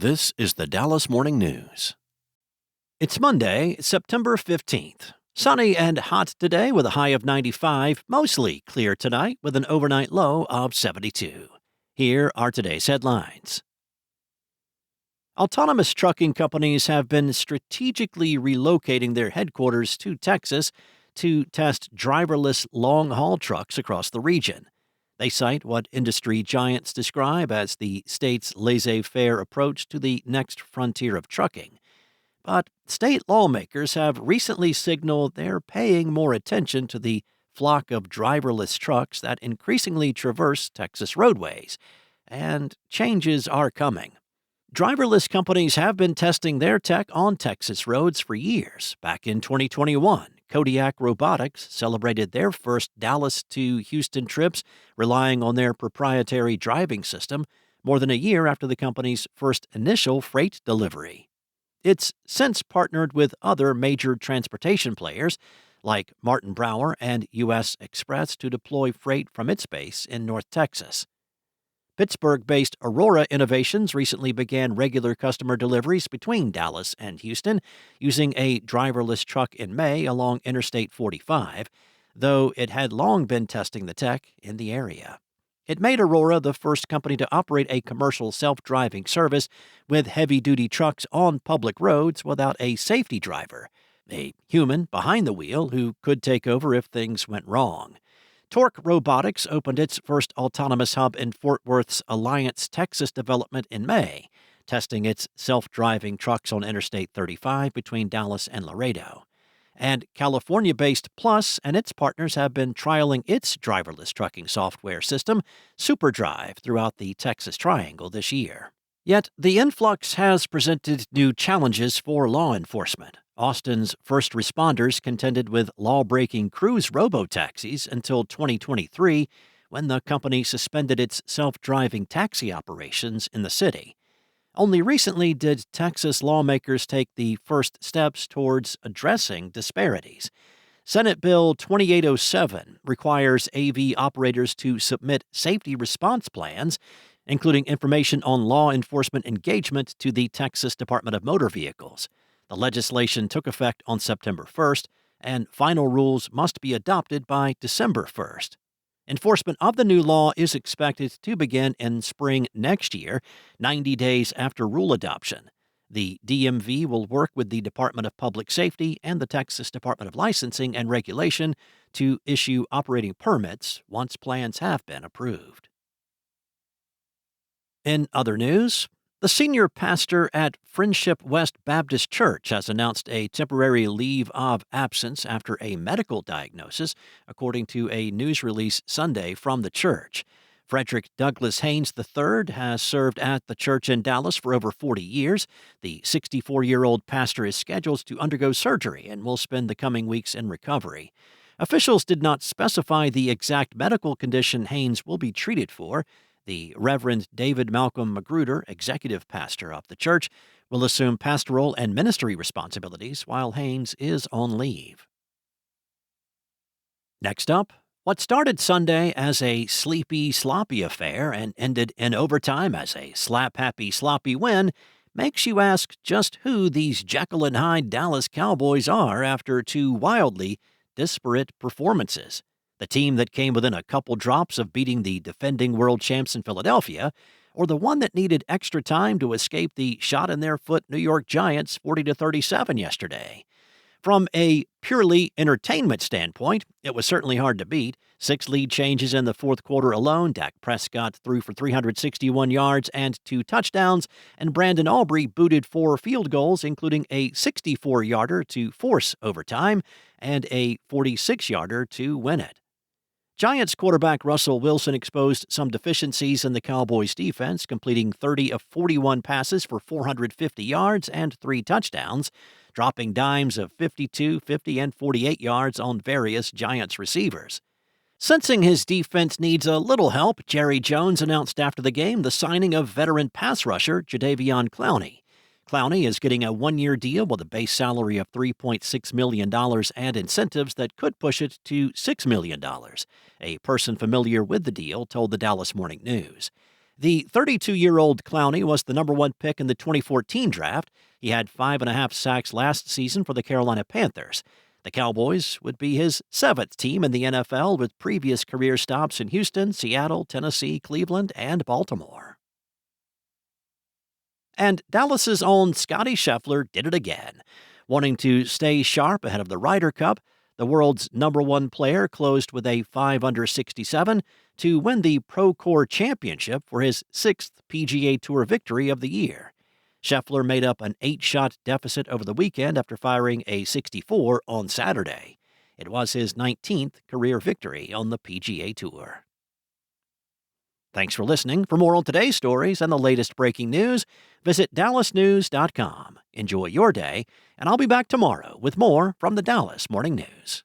This is the Dallas Morning News. It's Monday, September 15th. Sunny and hot today with a high of 95, mostly clear tonight with an overnight low of 72. Here are today's headlines. Autonomous trucking companies have been strategically relocating their headquarters to Texas to test driverless long-haul trucks across the region. They cite what industry giants describe as the state's laissez-faire approach to the next frontier of trucking. But state lawmakers have recently signaled they're paying more attention to the flock of driverless trucks that increasingly traverse Texas roadways. And changes are coming. Driverless companies have been testing their tech on Texas roads for years. Back in 2021, Kodiak Robotics celebrated their first Dallas to Houston trips relying on their proprietary driving system more than a year after the company's first initial freight delivery. It's since partnered with other major transportation players like Martin Brower and U.S. Express to deploy freight from its base in North Texas. Pittsburgh-based Aurora Innovations recently began regular customer deliveries between Dallas and Houston using a driverless truck in May along Interstate 45, though it had long been testing the tech in the area. It made Aurora the first company to operate a commercial self-driving service with heavy-duty trucks on public roads without a safety driver, a human behind the wheel who could take over if things went wrong. Torque Robotics opened its first autonomous hub in Fort Worth's Alliance, Texas development in May, testing its self-driving trucks on Interstate 35 between Dallas and Laredo. And California-based Plus and its partners have been trialing its driverless trucking software system, SuperDrive, throughout the Texas Triangle this year. Yet the influx has presented new challenges for law enforcement. Austin's first responders contended with law-breaking cruise robo-taxis until 2023, when the company suspended its self-driving taxi operations in the city. Only recently did Texas lawmakers take the first steps towards addressing disparities. Senate Bill 2807 requires AV operators to submit safety response plans, including information on law enforcement engagement, to the Texas Department of Motor Vehicles. The legislation took effect on September 1st, and final rules must be adopted by December 1st. Enforcement of the new law is expected to begin in spring next year, 90 days after rule adoption. The DMV will work with the Department of Public Safety and the Texas Department of Licensing and Regulation to issue operating permits once plans have been approved. In other news, the senior pastor at Friendship West Baptist Church has announced a temporary leave of absence after a medical diagnosis, according to a news release Sunday from the church. Frederick Douglas Haynes III has served at the church in Dallas for over 40 years. The 64-year-old pastor is scheduled to undergo surgery and will spend the coming weeks in recovery. Officials did not specify the exact medical condition Haynes will be treated for. The Reverend David Malcolm Magruder, executive pastor of the church, will assume pastoral and ministry responsibilities while Haynes is on leave. Next up, what started Sunday as a sleepy, sloppy affair and ended in overtime as a slap-happy, sloppy win makes you ask just who these Jekyll and Hyde Dallas Cowboys are after two wildly disparate performances. The team that came within a couple drops of beating the defending world champs in Philadelphia, or the one that needed extra time to escape the shot-in-their-foot New York Giants 40-37 yesterday. From a purely entertainment standpoint, it was certainly hard to beat. 6 lead changes in the fourth quarter alone. Dak Prescott threw for 361 yards and 2 touchdowns, and Brandon Aubrey booted 4 field goals, including a 64-yarder to force overtime and a 46-yarder to win it. Giants quarterback Russell Wilson exposed some deficiencies in the Cowboys' defense, completing 30 of 41 passes for 450 yards and 3 touchdowns, dropping dimes of 52, 50, and 48 yards on various Giants receivers. Sensing his defense needs a little help, Jerry Jones announced after the game the signing of veteran pass rusher Jadeveon Clowney. Clowney is getting a 1-year deal with a base salary of $3.6 million and incentives that could push it to $6 million. A person familiar with the deal told the Dallas Morning News. The 32-year-old Clowney was the number one pick in the 2014 draft. He had 5.5 sacks last season for the Carolina Panthers. The Cowboys would be his seventh team in the NFL, with previous career stops in Houston, Seattle, Tennessee, Cleveland, and Baltimore. And Dallas's own Scottie Scheffler did it again. Wanting to stay sharp ahead of the Ryder Cup, the world's number one player closed with a 5 under 67 to win the Procore Championship for his sixth PGA Tour victory of the year. Scheffler made up an 8-shot deficit over the weekend after firing a 64 on Saturday. It was his 19th career victory on the PGA Tour. Thanks for listening. For more on today's stories and the latest breaking news, visit dallasnews.com. Enjoy your day, and I'll be back tomorrow with more from the Dallas Morning News.